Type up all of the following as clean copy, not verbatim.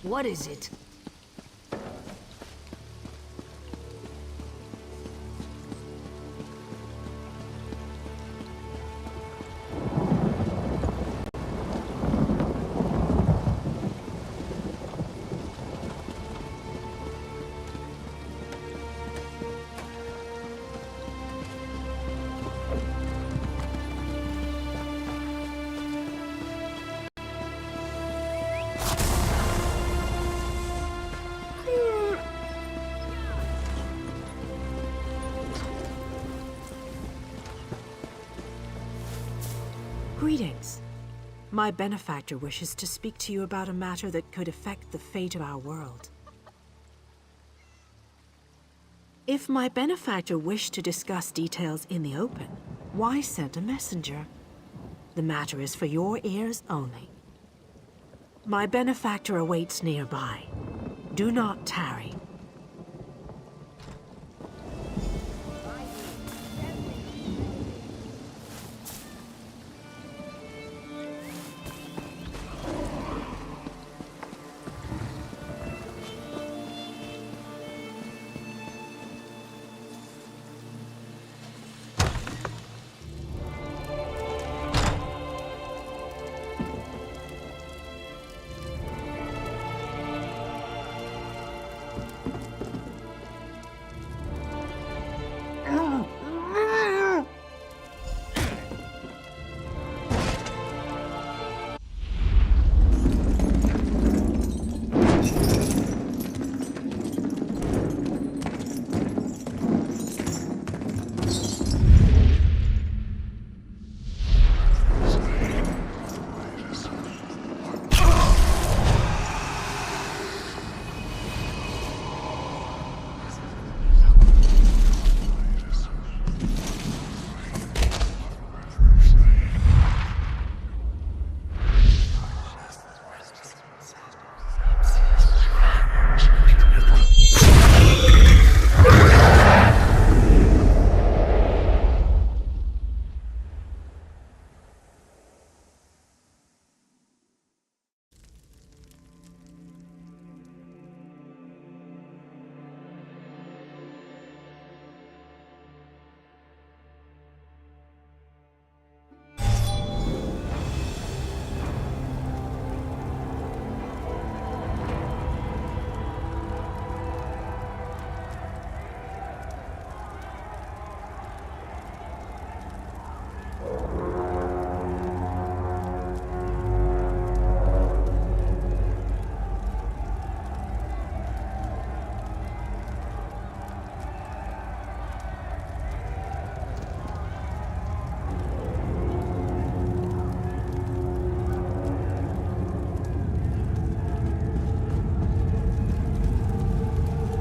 What is it? Greetings. My benefactor wishes to speak to you about a matter that could affect the fate of our world. If my benefactor wished to discuss details in the open, why send a messenger? The matter is for your ears only. My benefactor awaits nearby. Do not tarry.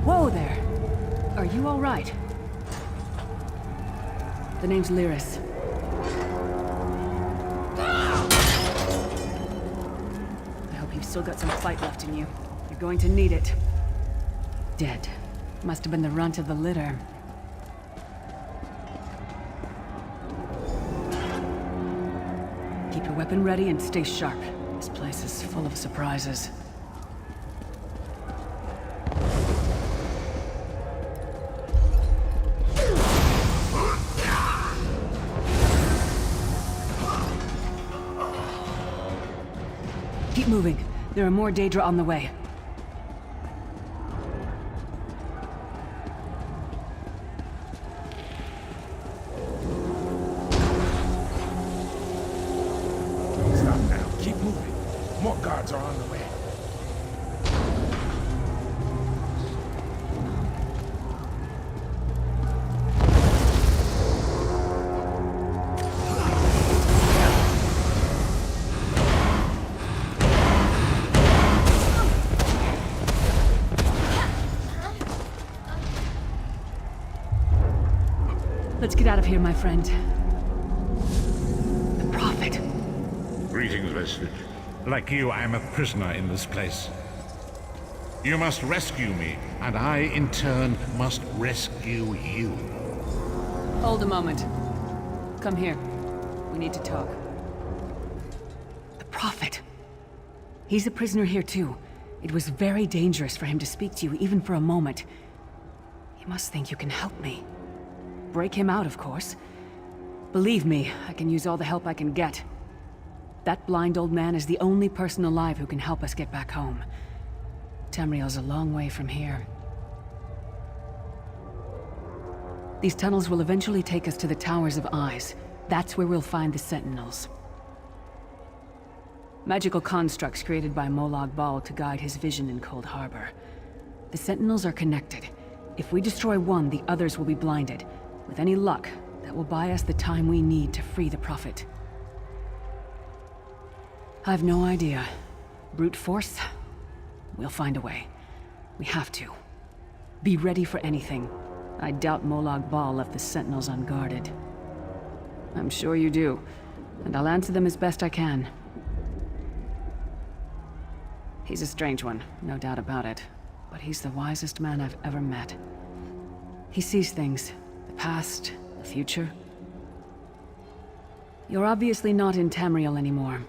Whoa there! Are you all right? The name's Lyris. I hope you've still got some fight left in you. You're going to need it. Dead. Must have been the runt of the litter. Keep your weapon ready and stay sharp. This place is full of surprises. Keep moving. There are more Daedra on the way. Stop now. Keep moving. More guards are on the way. Let's get out of here, my friend. The Prophet. Greetings, Vestige. Like you, I am a prisoner in this place. You must rescue me, and I, in turn, must rescue you. Hold a moment. Come here. We need to talk. The Prophet. He's a prisoner here too. It was very dangerous for him to speak to you, even for a moment. He must think you can help me. Break him out, of course. Believe me, I can use all the help I can get. That blind old man is the only person alive who can help us get back home. Tamriel's a long way from here. These tunnels will eventually take us to the Towers of Eyes. That's where we'll find the Sentinels. Magical constructs created by Molag Bal to guide his vision in Coldharbour. The Sentinels are connected. If we destroy one, the others will be blinded. With any luck, that will buy us the time we need to free the Prophet. I've no idea. Brute force? We'll find a way. We have to. Be ready for anything. I doubt Molag Bal left the Sentinels unguarded. I'm sure you do, and I'll answer them as best I can. He's a strange one, no doubt about it, but he's the wisest man I've ever met. He sees things, the past, the future. You're obviously not in Tamriel anymore.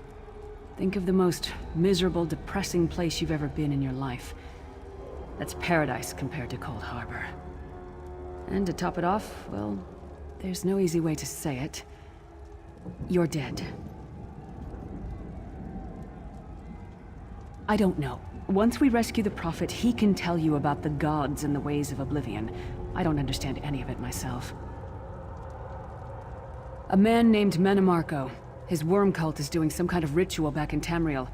Think of the most miserable, depressing place you've ever been in your life. That's paradise compared to Coldharbour. And to top it off, well, there's no easy way to say it. You're dead. I don't know. Once we rescue the Prophet, he can tell you about the gods and the ways of oblivion. I don't understand any of it myself. A man named Menemarco. His worm cult is doing some kind of ritual back in Tamriel.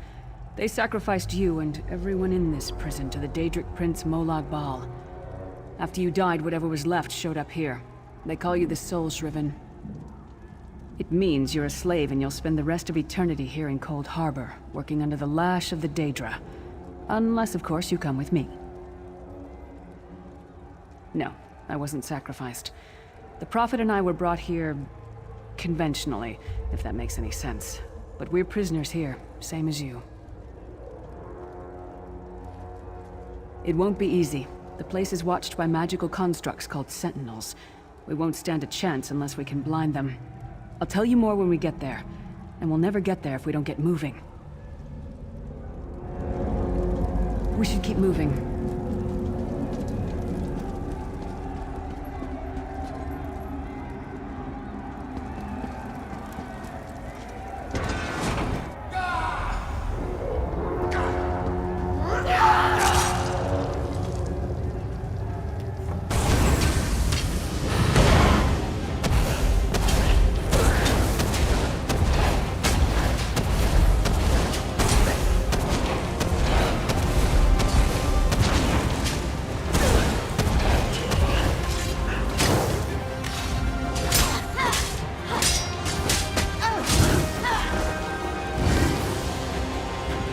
They sacrificed you and everyone in this prison to the Daedric Prince Molag Bal. After you died, whatever was left showed up here. They call you the Soul Shriven. It means you're a slave and you'll spend the rest of eternity here in Coldharbour, working under the lash of the Daedra. Unless, of course, you come with me. No, I wasn't sacrificed. The Prophet and I were brought here conventionally, if that makes any sense. But we're prisoners here, same as you. It won't be easy. The place is watched by magical constructs called Sentinels. We won't stand a chance unless we can blind them. I'll tell you more when we get there. And we'll never get there if we don't get moving. We should keep moving.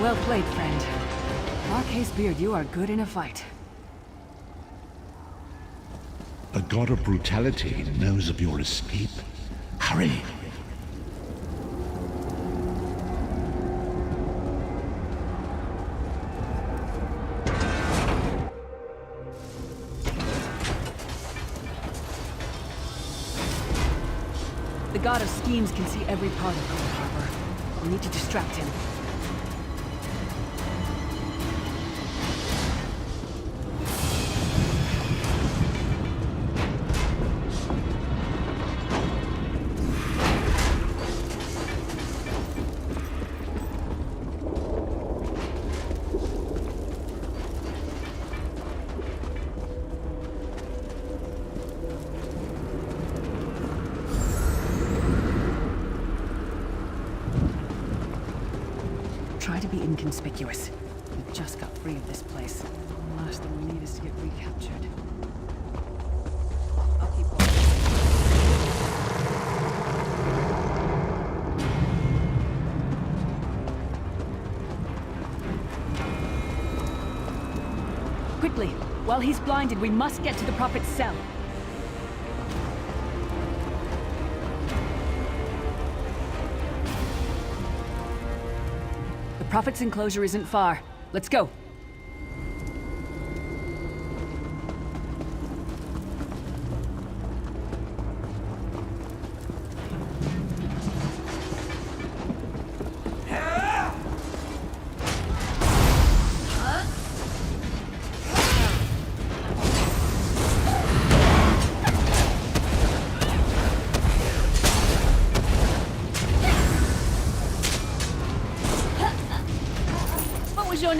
Well played, friend. Marquez Beard, you are good in a fight. The god of brutality knows of your escape. Hurry! The god of schemes can see every part of Coldharbour. We need to distract him. Try to be inconspicuous. We just got free of this place. The last thing we need is to get recaptured. I'll keep going. Quickly! While he's blinded, we must get to the Prophet's cell. The Prophet's enclosure isn't far. Let's go.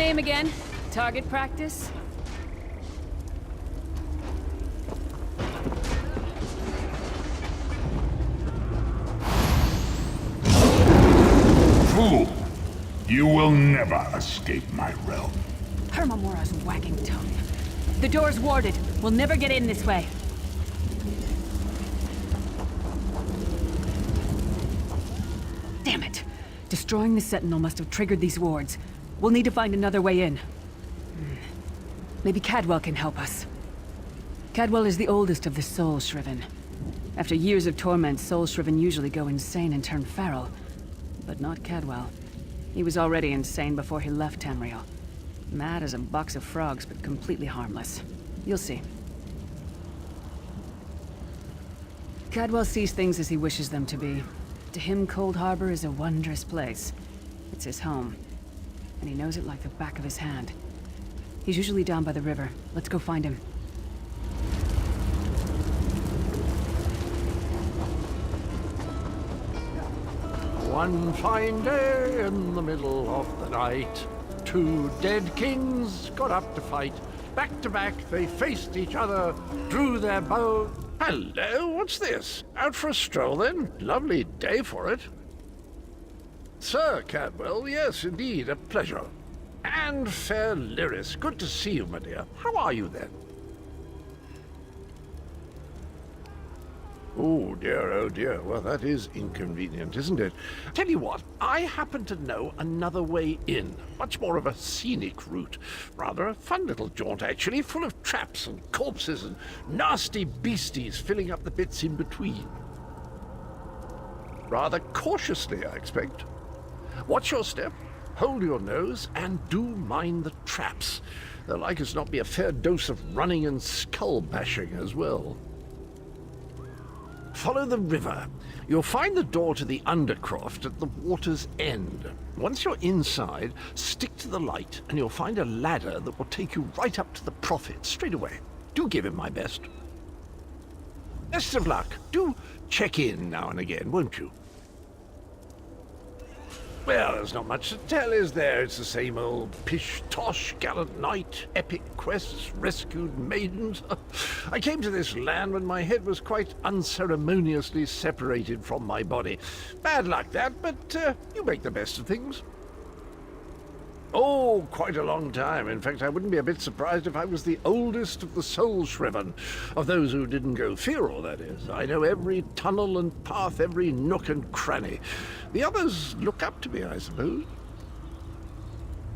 name again? Target practice? Fool! You will never escape my realm. Hermamora's wagging tongue. The door's warded. We'll never get in this way. Damn it! Destroying the Sentinel must have triggered these wards. We'll need to find another way in. Maybe Cadwell can help us. Cadwell is the oldest of the Soul Shriven. After years of torment, Soul Shriven usually go insane and turn feral. But not Cadwell. He was already insane before he left Tamriel. Mad as a box of frogs, but completely harmless. You'll see. Cadwell sees things as he wishes them to be. To him, Coldharbour is a wondrous place. It's his home. And he knows it like the back of his hand. He's usually down by the river. Let's go find him. One fine day in the middle of the night, two dead kings got up to fight. Back to back, they faced each other, drew their bow. Hello, what's this? Out for a stroll, then? Lovely day for it. Sir Cadwell, yes, indeed, a pleasure. And fair Lyris, good to see you, my dear. How are you, then? Oh dear, well that is inconvenient, isn't it? Tell you what, I happen to know another way in. Much more of a scenic route. Rather a fun little jaunt, actually, full of traps and corpses and nasty beasties filling up the bits in between. Rather cautiously, I expect. Watch your step, hold your nose, and do mind the traps. There'll like as not be a fair dose of running and skull bashing as well. Follow the river. You'll find the door to the Undercroft at the water's end. Once you're inside, stick to the light, and you'll find a ladder that will take you right up to the Prophet straight away. Do give him my best. Best of luck. Do check in now and again, won't you? Well, there's not much to tell, is there? It's the same old pish-tosh, gallant knight, epic quests, rescued maidens. I came to this land when my head was quite unceremoniously separated from my body. Bad luck, that, but you make the best of things. Oh, quite a long time. In fact, I wouldn't be a bit surprised if I was the oldest of the Soul Shriven. Of those who didn't go feral, that is. I know every tunnel and path, every nook and cranny. The others look up to me, I suppose.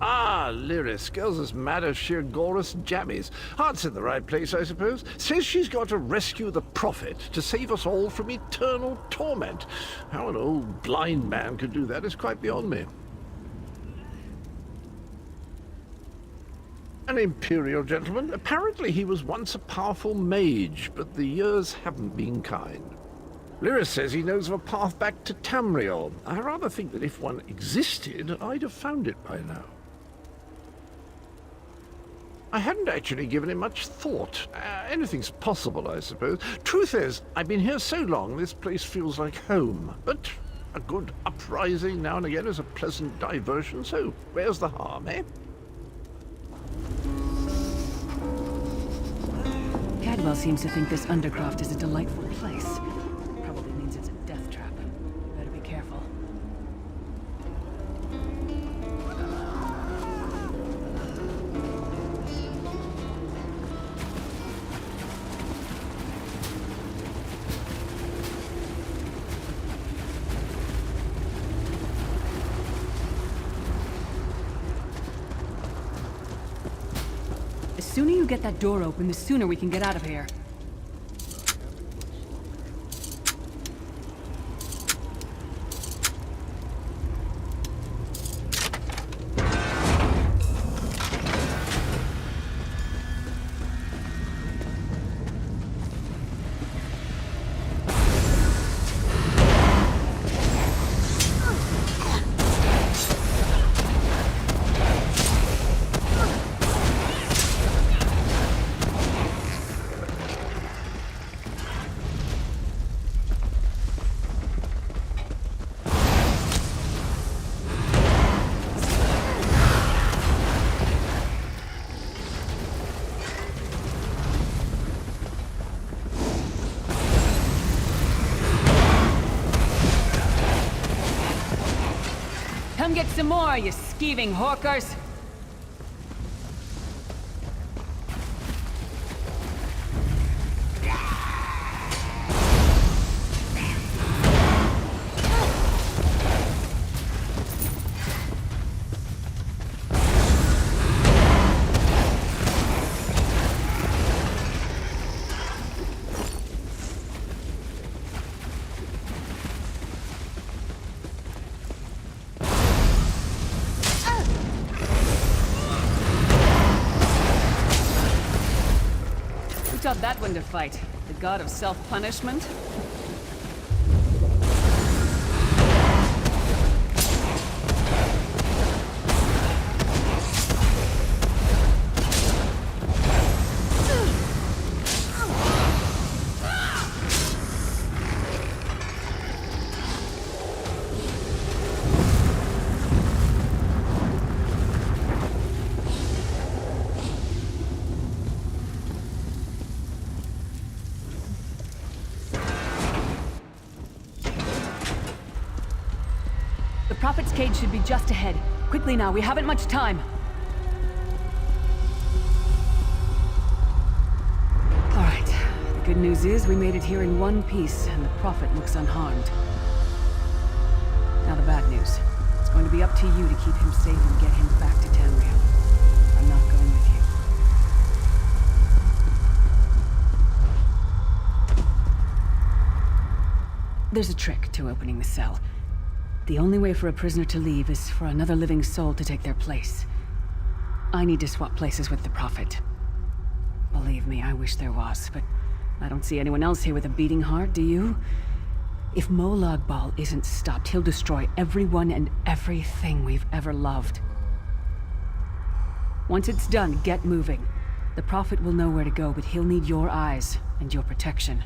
Ah, Lyris, girl's as mad as sheer Gorus jammies. Heart's in the right place, I suppose. Says she's got to rescue the Prophet to save us all from eternal torment. How an old blind man could do that is quite beyond me. An imperial gentleman. Apparently he was once a powerful mage, but the years haven't been kind. Lyris says he knows of a path back to Tamriel. I rather think that if one existed, I'd have found it by now. I hadn't actually given it much thought. Anything's possible, I suppose. Truth is, I've been here so long, this place feels like home. But a good uprising now and again is a pleasant diversion, so where's the harm, eh? Cadwell seems to think this Undercroft is a delightful place. Probably means it's a death trap. Better be careful. The sooner you get that door open, the sooner we can get out of here. Come get some more, you skeeving hawkers! Who taught that one to fight? The god of self-punishment? The Prophet's cage should be just ahead. Quickly now, we haven't much time. Alright, the good news is we made it here in one piece, and the Prophet looks unharmed. Now the bad news. It's going to be up to you to keep him safe and get him back to Tamriel. I'm not going with you. There's a trick to opening the cell. The only way for a prisoner to leave is for another living soul to take their place. I need to swap places with the Prophet. Believe me, I wish there was, but I don't see anyone else here with a beating heart, do you? If Molag Bal isn't stopped, he'll destroy everyone and everything we've ever loved. Once it's done, get moving. The Prophet will know where to go, but he'll need your eyes and your protection.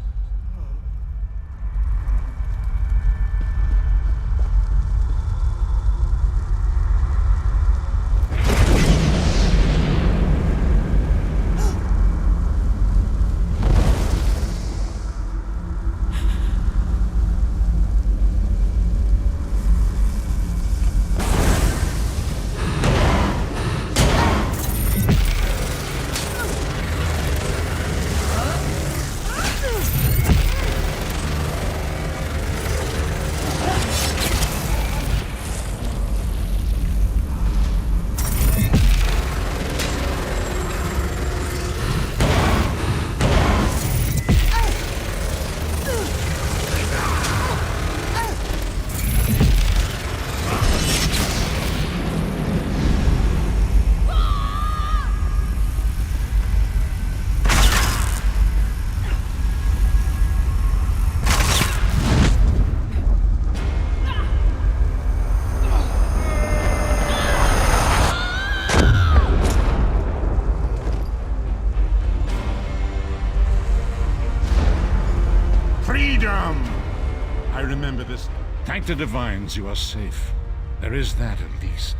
I remember this. Thank the divines you are safe. There is that at least.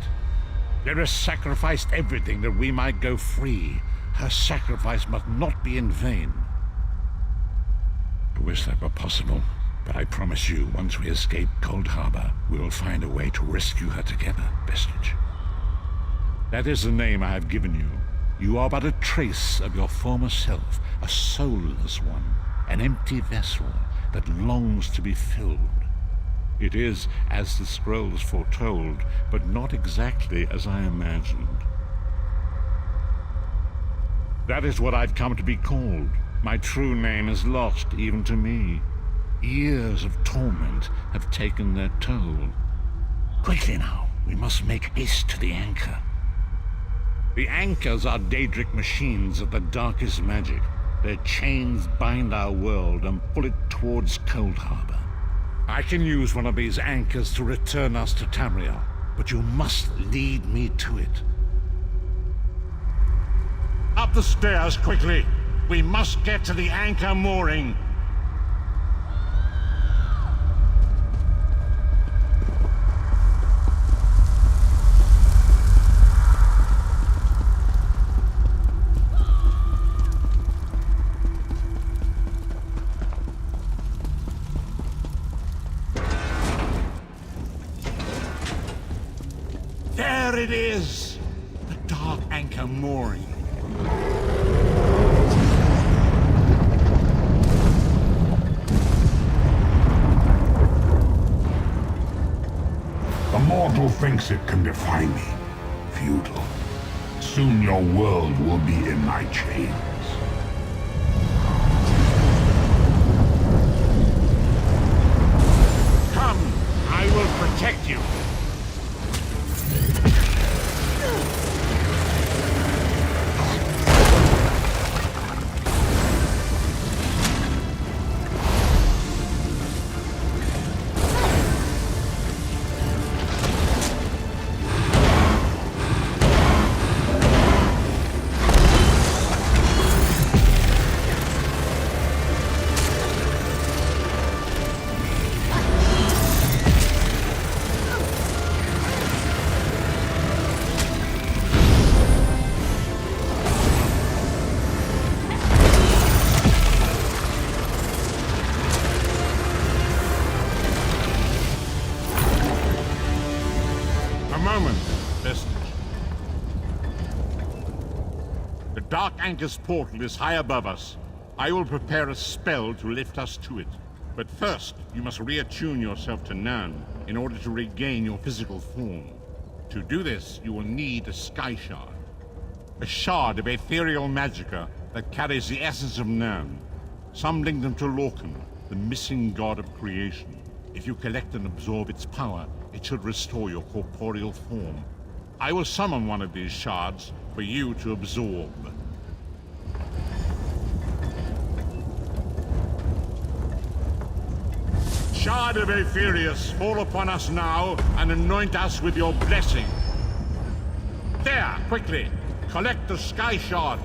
Lyra sacrificed everything that we might go free. Her sacrifice must not be in vain. I wish that were possible, but I promise you, once we escape Coldharbour, we will find a way to rescue her together, Vestige. That is the name I have given you. You are but a trace of your former self, a soulless one, an empty vessel that longs to be filled. It is as the scrolls foretold, but not exactly as I imagined. That is what I've come to be called. My true name is lost even to me. Years of torment have taken their toll. Quickly now, we must make haste to the anchor. The anchors are Daedric machines of the darkest magic. Their chains bind our world and pull it towards Coldharbour. I can use one of these anchors to return us to Tamriel, but you must lead me to it. Up the stairs, quickly! We must get to the anchor mooring! it is! The Dark Anchor mooring. The mortal thinks it can defy me. Futile. Soon your world will be in my chains. Come, I will protect you. Dark Anchor's portal is high above us. I will prepare a spell to lift us to it. But first, you must reattune yourself to Nern in order to regain your physical form. To do this, you will need a Sky Shard. A shard of ethereal magicka that carries the essence of Nern. Some link them to Lorcan, the missing god of creation. If you collect and absorb its power, it should restore your corporeal form. I will summon one of these shards for you to absorb. Shard of Aetherius, fall upon us now and anoint us with your blessing. There, quickly, collect the Sky Shard.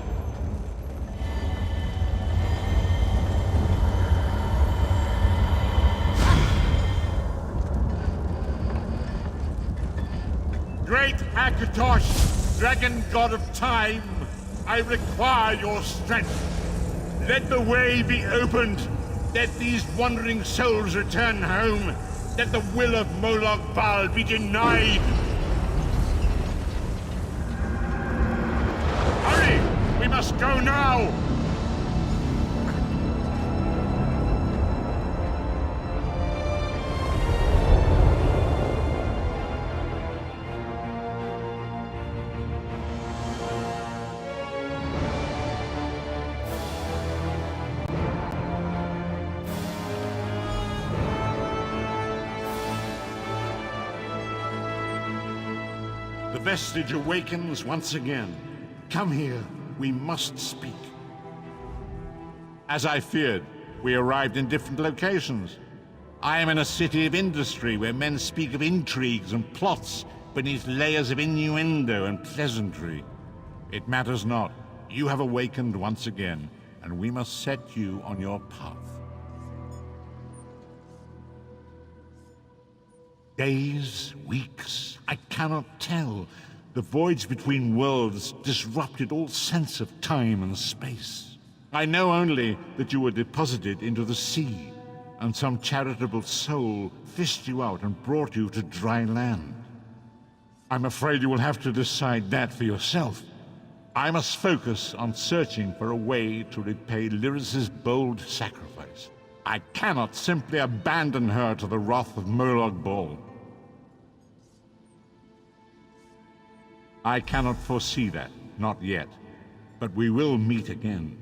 Great Akatosh, dragon god of time, I require your strength. Let the way be opened. Let these wandering souls return home. Let the will of Molag Bal be denied. Hurry! We must go now! The vestige awakens once again. Come here, we must speak. As I feared, we arrived in different locations. I am in a city of industry where men speak of intrigues and plots beneath layers of innuendo and pleasantry. It matters not. You have awakened once again, and we must set you on your path. Days, weeks, I cannot tell. The voids between worlds disrupted all sense of time and space. I know only that you were deposited into the sea, and some charitable soul fished you out and brought you to dry land. I'm afraid you will have to decide that for yourself. I must focus on searching for a way to repay Lyris's bold sacrifice. I cannot simply abandon her to the wrath of Molag Bal. I cannot foresee that, not yet. But we will meet again.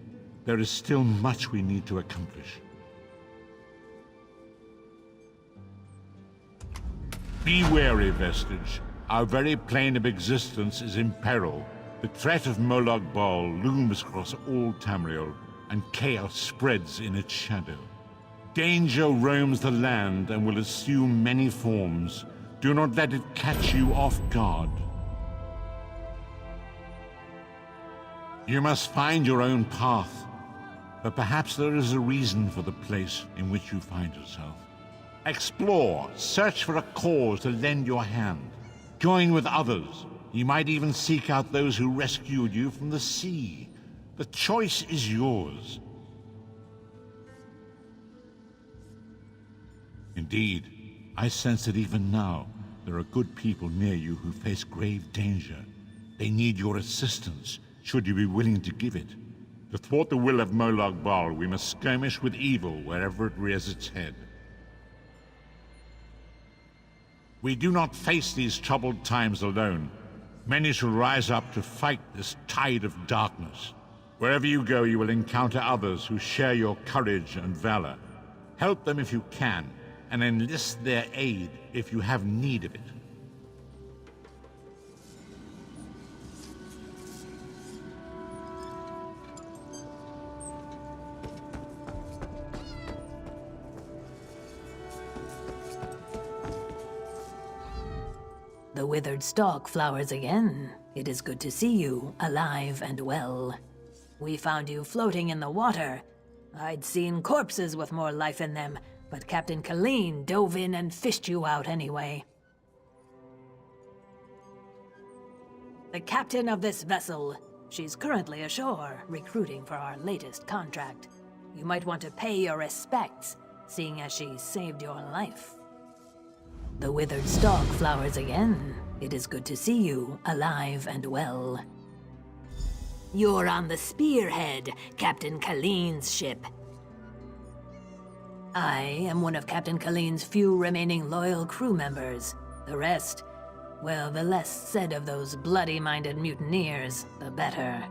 There is still much we need to accomplish. Be wary, Vestige. Our very plane of existence is in peril. The threat of Molag Bal looms across all Tamriel, and chaos spreads in its shadow. Danger roams the land and will assume many forms. Do not let it catch you off guard. You must find your own path, but perhaps there is a reason for the place in which you find yourself. Explore, search for a cause to lend your hand. Join with others. You might even seek out those who rescued you from the sea. The choice is yours. Indeed, I sense it even now. There are good people near you who face grave danger. They need your assistance, should you be willing to give it. To thwart the will of Molag Bal, we must skirmish with evil wherever it rears its head. We do not face these troubled times alone. Many shall rise up to fight this tide of darkness. Wherever you go, you will encounter others who share your courage and valor. Help them if you can, and enlist their aid if you have need of it. The withered stalk flowers again. It is good to see you, alive and well. We found you floating in the water. I'd seen corpses with more life in them, but Captain Colleen dove in and fished you out anyway. The captain of this vessel. She's currently ashore, recruiting for our latest contract. You might want to pay your respects, seeing as she saved your life. The withered stalk flowers again. It is good to see you, alive and well. You're on the Spearhead, Captain Colleen's ship. I am one of Captain Colleen's few remaining loyal crew members. The rest, well, the less said of those bloody-minded mutineers, the better.